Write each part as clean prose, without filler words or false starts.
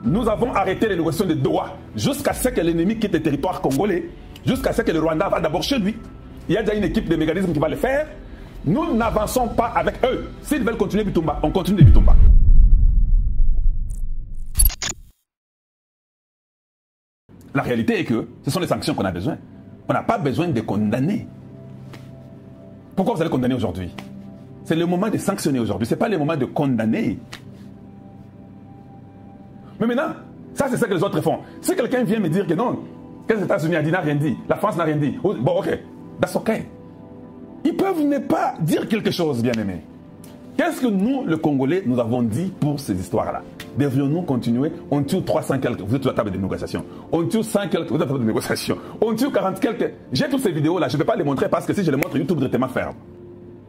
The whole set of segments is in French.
Nous avons arrêté les négociations de Doha jusqu'à ce que l'ennemi quitte le territoire congolais, jusqu'à ce que le Rwanda va d'abord chez lui. Il y a déjà une équipe de mécanismes qui va le faire. Nous n'avançons pas avec eux. S'ils veulent continuer Bitumba, on continue de Bitumba. La réalité est que ce sont les sanctions qu'on a besoin. On n'a pas besoin de condamner. Pourquoi vous allez condamner aujourd'hui? C'est le moment de sanctionner aujourd'hui. Ce n'est pas le moment de condamner. Mais maintenant, ça c'est ce que les autres font. Si quelqu'un vient me dire que non, que les États-Unis n'a rien dit, la France n'a rien dit, bon ok, that's ok. Ils peuvent ne pas dire quelque chose, bien aimé. Qu'est-ce que nous, le Congolais, nous avons dit pour ces histoires-là? Devrions-nous continuer? On tue 300 quelques, vous êtes sur la table de négociation. On tue 100 quelques, vous êtes sur la table de négociation. On tue 40 quelques. J'ai toutes ces vidéos-là, je ne vais pas les montrer parce que si je les montre, YouTube directement ferme.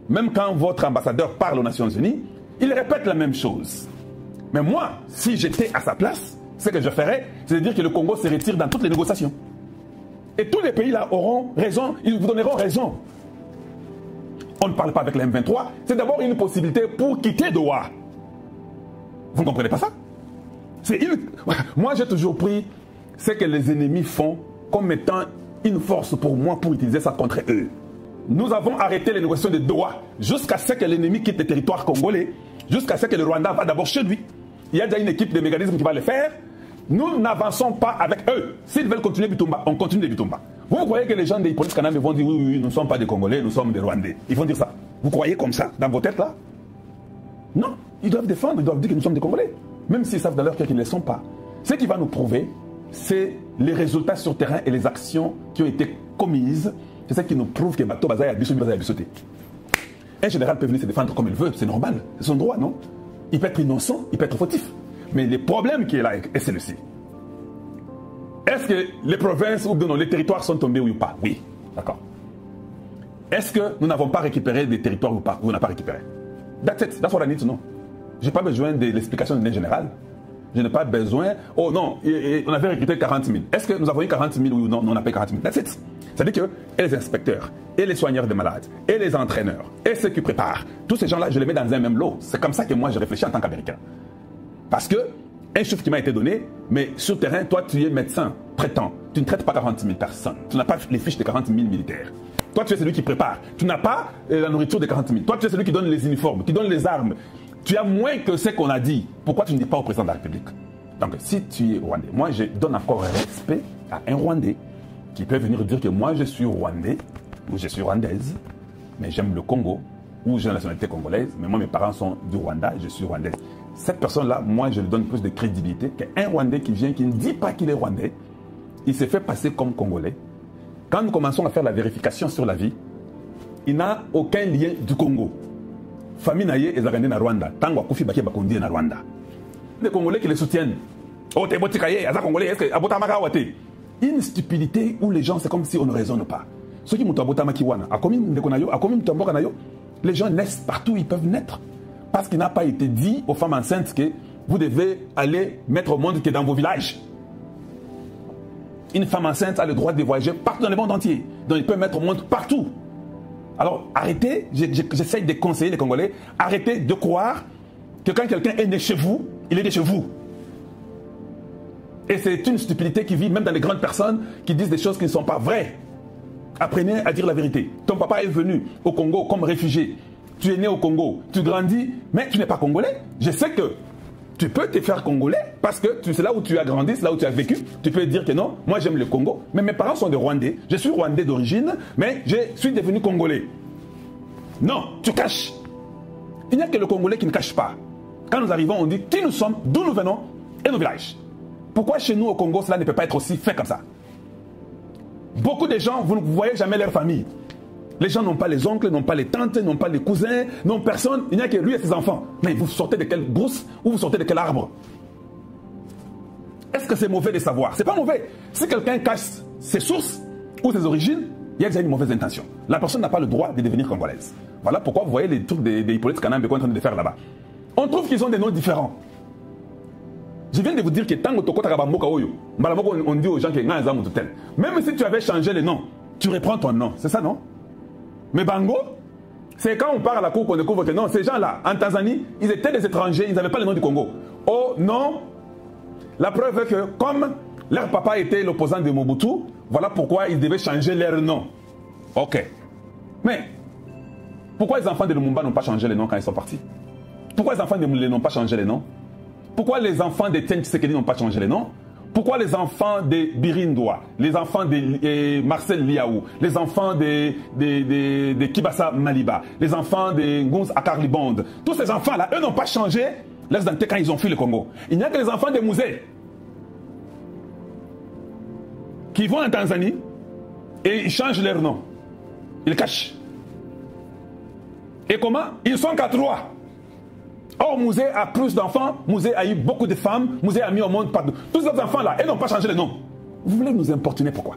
Même quand votre ambassadeur parle aux Nations Unies, il répète la même chose. Mais moi, si j'étais à sa place, ce que je ferais, c'est de dire que le Congo se retire dans toutes les négociations. Et tous les pays là auront raison, ils vous donneront raison. On ne parle pas avec la M23, c'est d'abord une possibilité pour quitter Doha. Vous ne comprenez pas ça? Moi, j'ai toujours pris ce que les ennemis font comme étant une force pour moi pour utiliser ça contre eux. Nous avons arrêté les négociations de Doha jusqu'à ce que l'ennemi quitte le territoire congolais, jusqu'à ce que le Rwanda va d'abord chez lui. Il y a déjà une équipe de mécanismes qui va le faire. Nous n'avançons pas avec eux. S'ils veulent continuer Bitumba, on continue de Bitumba. Vous croyez que les gens des politiques canadiens vont dire oui, oui, nous ne sommes pas des Congolais, nous sommes des Rwandais. Ils vont dire ça. Vous croyez comme ça dans vos têtes là? Non. Ils doivent défendre, ils doivent dire que nous sommes des Congolais. Même s'ils savent dans leur cœur qu'ils ne le sont pas. Ce qui va nous prouver, c'est les résultats sur terrain et les actions qui ont été commises. C'est ça qui nous prouve que Bato Bazaï a bissoté. Un général peut venir se défendre comme il veut, c'est normal. C'est son droit, non? Il peut être innocent, il peut être fautif. Mais le problème qui est là, est celui-ci. Est-ce que les provinces ou non, les territoires sont tombés ou pas? Oui, d'accord. Est-ce que nous n'avons pas récupéré des territoires ou pas? Ou on n'a pas récupéré? That's it, that's what I need to know. Je n'ai pas besoin de l'explication d'un général. Je n'ai pas besoin... Oh non, on avait recruté 40 000. Est-ce que nous avons eu 40 000 ou non? On n'a pas 40 000. That's it. C'est-à-dire que et les inspecteurs, et les soigneurs de malades, et les entraîneurs, et ceux qui préparent, tous ces gens-là, je les mets dans un même lot. C'est comme ça que moi, je réfléchis en tant qu'Américain. Parce que, un chiffre qui m'a été donné, mais sur le terrain, toi, tu es médecin, traitant. Tu ne traites pas 40 000 personnes. Tu n'as pas les fiches de 40 000 militaires. Toi, tu es celui qui prépare. Tu n'as pas la nourriture de 40 000. Toi, tu es celui qui donne les uniformes, qui donne les armes. Tu as moins que ce qu'on a dit. Pourquoi tu ne dis pas au président de la République? Donc, si tu es Rwandais, moi, je donne encore respect à un Rwandais qui peut venir dire que moi, je suis Rwandais ou je suis Rwandaise, mais j'aime le Congo ou j'ai la nationalité congolaise, mais moi, mes parents sont du Rwanda, je suis Rwandaise. Cette personne-là, moi, je lui donne plus de crédibilité qu'un Rwandais qui vient, qui ne dit pas qu'il est Rwandais. Il s'est fait passer comme Congolais. Quand nous commençons à faire la vérification sur la vie, il n'a aucun lien du Congo. Famille naye et Zagandé na Rwanda. Tango Akufi Baké Bakondi na Rwanda. Les Congolais qui les soutiennent. Oh, t'es botikaye, Aza Congolais, est-ce que Abotamaka Wate? Une stupidité où les gens, c'est comme si on ne raisonne pas. Ceux qui m'ont Abotamaki Wana, à combien de Konayo, à combien de Tambokanayo, les gens naissent partout où ils peuvent naître. Parce qu'il n'a pas été dit aux femmes enceintes que vous devez aller mettre au monde qui est dans vos villages. Une femme enceinte a le droit de voyager partout dans le monde entier. Donc il peut mettre au monde partout. Alors arrêtez, j'essaye de conseiller les Congolais, arrêtez de croire que quand quelqu'un est né chez vous, il est né chez vous. Et c'est une stupidité qui vit même dans les grandes personnes qui disent des choses qui ne sont pas vraies. Apprenez à dire la vérité. Ton papa est venu au Congo comme réfugié. Tu es né au Congo, tu grandis, mais tu n'es pas congolais. Je sais que tu peux te faire congolais parce que c'est là où tu as grandi, c'est là où tu as vécu. Tu peux dire que non, moi j'aime le Congo, mais mes parents sont des Rwandais. Je suis Rwandais d'origine, mais je suis devenu Congolais. Non, tu caches. Il n'y a que le Congolais qui ne cache pas. Quand nous arrivons, on dit qui nous sommes, d'où nous venons et nos villages. Pourquoi chez nous au Congo, cela ne peut pas être aussi fait comme ça? Beaucoup de gens, vous ne voyez jamais leur famille. Les gens n'ont pas les oncles, n'ont pas les tantes, n'ont pas les cousins, n'ont personne. Il n'y a que lui et ses enfants. Mais vous sortez de quelle brousse ou vous sortez de quel arbre? Est-ce que c'est mauvais de savoir? C'est pas mauvais. Si quelqu'un cache ses sources ou ses origines, il y a déjà une mauvaise intention. La personne n'a pas le droit de devenir congolaise. Voilà pourquoi vous voyez les trucs des Hippolyte Kanambe qu'on est en train de faire là-bas. On trouve qu'ils ont des noms différents. Je viens de vous dire que tant que on dit aux gens que même si tu avais changé le nom, tu reprends ton nom. C'est ça, non? Mais Bango, c'est quand on part à la cour qu'on découvre que non, ces gens-là, en Tanzanie, ils étaient des étrangers, ils n'avaient pas le nom du Congo. Oh non, La preuve est que comme leur papa était l'opposant de Mobutu, voilà pourquoi ils devaient changer leur nom. Ok. Mais pourquoi les enfants de Lumumba n'ont pas changé les noms quand ils sont partis? Pourquoi les enfants de Moulé n'ont pas changé les noms? Pourquoi les enfants de Tiens Tshisekedi n'ont pas changé les noms? Pourquoi les enfants de Birindoa, les enfants de Marcel Liaou, les enfants de Kibasa Maliba, les enfants de Ngouz Akarlibonde, tous ces enfants-là, eux n'ont pas changé leurs identités quand ils ont fui le Congo. Il n'y a que les enfants de Mouzé qui vont en Tanzanie et ils changent leur nom. Ils cachent. Et comment? Ils sont qu'à 3. Or, Mouzé a plus d'enfants, Mouzé a eu beaucoup de femmes, Mouzé a mis au monde partout. Tous ces enfants-là, ils n'ont pas changé les noms. Vous voulez nous importuner, pourquoi?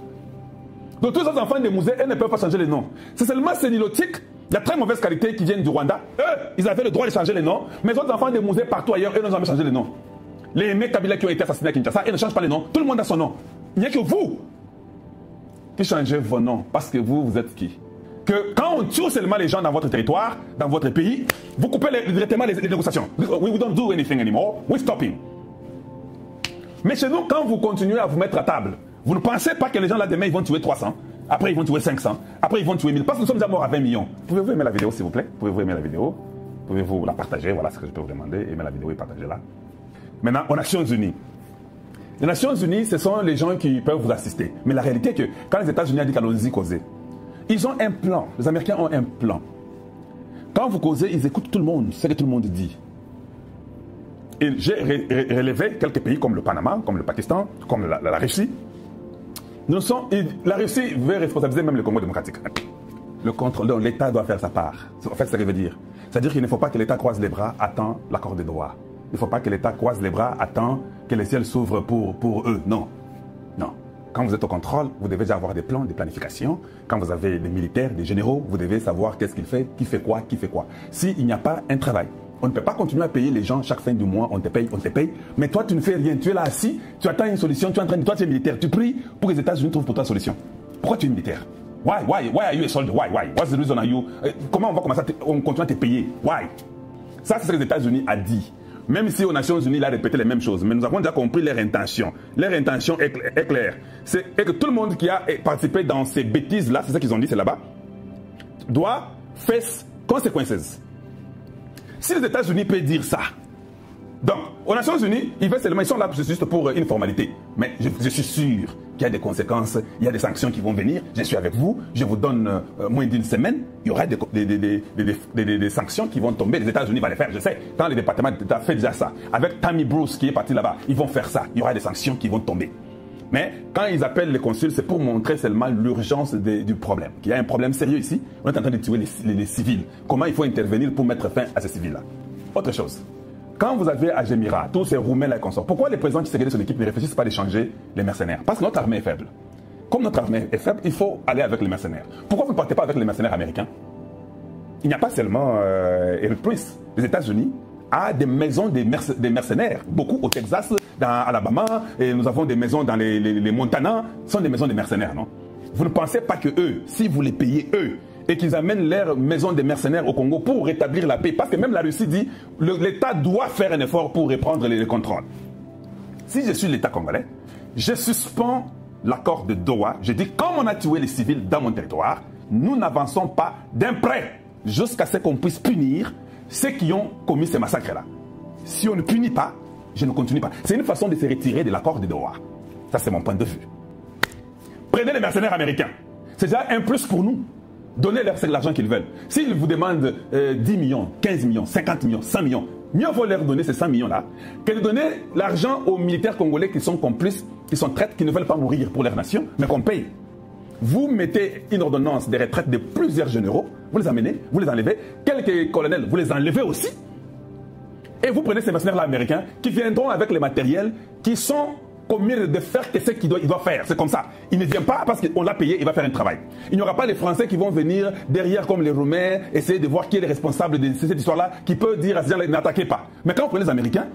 Donc tous ces enfants de Mouzé, ils ne peuvent pas changer les noms. C'est seulement ces nilotiques de très mauvaise qualité qui viennent du Rwanda. Eux, ils avaient le droit de changer les noms, mais les autres enfants de Mouzé partout ailleurs, eux n'ont jamais changé les noms. Les mecs Kabila qui ont été assassinés à Kinshasa, ils ne changent pas les noms. Tout le monde a son nom. Il n'y a que vous qui changez vos noms, parce que vous êtes qui? Que quand on tue seulement les gens dans votre territoire, dans votre pays, vous coupez directement les négociations. We don't do anything anymore, we're stopping. Mais chez nous, quand vous continuez à vous mettre à table, vous ne pensez pas que les gens là demain ils vont tuer 300, après ils vont tuer 500, après ils vont tuer 1000, parce que nous sommes déjà morts à 20 millions. Pouvez-vous aimer la vidéo s'il vous plaît? Pouvez-vous aimer la vidéo? Pouvez-vous la partager? Voilà ce que je peux vous demander. Aimer la vidéo et partager-la. Maintenant, aux Nations Unies. Les Nations Unies, ce sont les gens qui peuvent vous assister. Mais la réalité est que quand les États-Unis ont dit qu'allons-y causer, ils ont un plan. Les Américains ont un plan. Quand vous causez, ils écoutent tout le monde, ce que tout le monde dit. Et j'ai relevé quelques pays comme le Panama, comme le Pakistan, comme la Russie. La Russie veut responsabiliser même le Congo démocratique. Le contrôle, donc l'État doit faire sa part. En fait, c'est ce que ça veut dire. C'est-à-dire qu'il ne faut pas que l'État croise les bras, attend l'accord de Doha. Il ne faut pas que l'État croise les bras, attend que les ciels s'ouvrent pour eux. Non. Non. Quand vous êtes au contrôle, vous devez déjà avoir des plans, des planifications. Quand vous avez des militaires, des généraux, vous devez savoir qu'est-ce qu'il fait, qui fait quoi, qui fait quoi. S'il n'y a pas un travail, on ne peut pas continuer à payer les gens chaque fin du mois, on te paye, mais toi tu ne fais rien, tu es là assis, tu attends une solution, toi tu es militaire, tu pries pour que les États-Unis trouvent pour toi une solution. Pourquoi tu es militaire? Why are you a soldier? Why? What's the reason are you? Comment on va commencer on continue à te payer? Why? Ça c'est ce que les États-Unis a dit. Même si aux Nations Unies, il a répété les mêmes choses. Mais nous avons déjà compris leur intention. Leur intention est claire. C'est que tout le monde qui a participé dans ces bêtises-là, c'est ça qu'ils ont dit, c'est là-bas, doit face consequences. Si les États-Unis peuvent dire ça, donc, aux Nations Unies, ils sont là juste pour une formalité. Mais je suis sûr qu'il y a des conséquences, il y a des sanctions qui vont venir. Je suis avec vous, je vous donne moins d'une semaine. Il y aura des sanctions qui vont tomber. Les États-Unis vont les faire, je sais. Quand le département d'État fait déjà ça, avec Tammy Bruce qui est parti là-bas, ils vont faire ça. Il y aura des sanctions qui vont tomber. Mais quand ils appellent les consuls, c'est pour montrer seulement l'urgence du problème. Qu'il y a un problème sérieux ici. On est en train de tuer les civils. Comment il faut intervenir pour mettre fin à ces civils-là? Autre chose. Quand vous avez à Gémira, tous ces Roumains-là et consorts, pourquoi les présidents qui se de son équipe ne réfléchissent pas d'échanger les mercenaires? Parce que notre armée est faible. Comme notre armée est faible, il faut aller avec les mercenaires. Pourquoi vous ne partez pas avec les mercenaires américains? Il n'y a pas seulement plus. Les États-Unis a des maisons des mercenaires. Beaucoup au Texas, dans Alabama, et nous avons des maisons dans les Montana. Ce sont des maisons des mercenaires, non? Vous ne pensez pas que eux, si vous les payez eux, et qu'ils amènent leur maison des mercenaires au Congo pour rétablir la paix. Parce que même la Russie dit l'État doit faire un effort pour reprendre les contrôles. Si je suis l'État congolais, je suspends l'accord de Doha. Je dis, comme on a tué les civils dans mon territoire, nous n'avançons pas d'un près jusqu'à ce qu'on puisse punir ceux qui ont commis ces massacres-là. Si on ne punit pas, je ne continue pas. C'est une façon de se retirer de l'accord de Doha. Ça, c'est mon point de vue. Prenez les mercenaires américains. C'est déjà un plus pour nous. Donnez-leur l'argent qu'ils veulent. S'ils vous demandent 10 millions, 15 millions, 50 millions, 100 millions, mieux vaut leur donner ces 100 millions-là que de donner l'argent aux militaires congolais qui sont complices, qui sont traîtres, qui ne veulent pas mourir pour leur nation, mais qu'on paye. Vous mettez une ordonnance de retraite de plusieurs généraux, vous les amenez, vous les enlevez, quelques colonels, vous les enlevez aussi, et vous prenez ces mercenaires-là américains qui viendront avec les matériels qui sont commis de faire ce qu'il doit faire. C'est comme ça. Il ne vient pas parce qu'on l'a payé, il va faire un travail. Il n'y aura pas les Français qui vont venir derrière comme les Roumains, essayer de voir qui est le responsable de cette histoire-là, qui peut dire à ces gens-là, n'attaquez pas. Mais quand vous prenez les Américains,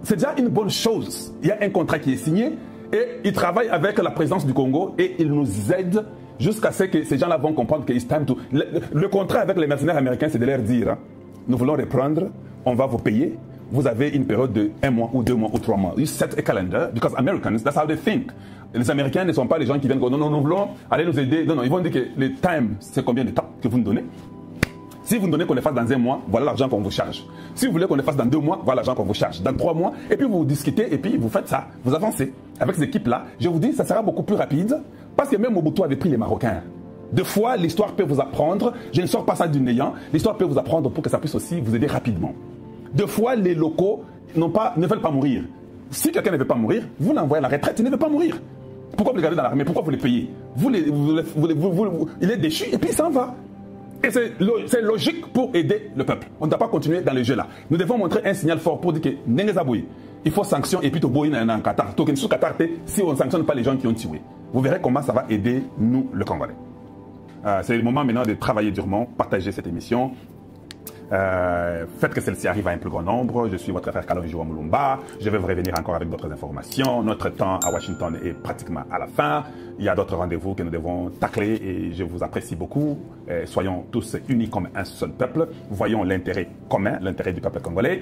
c'est déjà une bonne chose. Il y a un contrat qui est signé et ils travaillent avec la présidence du Congo et ils nous aident jusqu'à ce que ces gens-là vont comprendre que it's time to... Le contrat avec les mercenaires américains, c'est de leur dire, hein, nous voulons reprendre, on va vous payer, vous avez une période de 1 mois ou 2 mois ou 3 mois. You set a calendar because Americans, that's how they think. Les Américains ne sont pas les gens qui viennent dire non, nous voulons aller nous aider. Non, ils vont dire que le time, c'est combien de temps que vous nous donnez. Si vous nous donnez qu'on le fasse dans 1 mois, voilà l'argent qu'on vous charge. Si vous voulez qu'on le fasse dans 2 mois, voilà l'argent qu'on vous charge. Dans 3 mois, et puis vous discutez, et puis vous faites ça. Vous avancez. Avec cette équipe-là, je vous dis, ça sera beaucoup plus rapide. Parce que même Mobutu avait pris les Marocains. Deux fois, l'histoire peut vous apprendre. Je ne sors pas ça du néant. L'histoire peut vous apprendre pour que ça puisse aussi vous aider rapidement. Deux fois, les locaux ne veulent pas mourir. Si quelqu'un ne veut pas mourir, vous l'envoyez à la retraite, il ne veut pas mourir. Pourquoi vous le gardez dans l'armée? Pourquoi vous les payez? Il est déchu et puis il s'en va. Et c'est logique pour aider le peuple. On ne doit pas continuer dans le jeu là. Nous devons montrer un signal fort pour dire que il faut sanction et puis en Qatar. Si on ne sanctionne pas les gens qui ont tué. Vous verrez comment ça va aider nous, le Congolais. C'est le moment maintenant de travailler durement, partager cette émission. Faites que celle-ci arrive à un plus grand nombre. Je suis votre frère Kalonji Mulumba. Je vais vous revenir encore avec d'autres informations. Notre temps à Washington est pratiquement à la fin. Il y a d'autres rendez-vous que nous devons tacler et je vous apprécie beaucoup. Soyons tous unis comme un seul peuple. Voyons l'intérêt commun, l'intérêt du peuple congolais.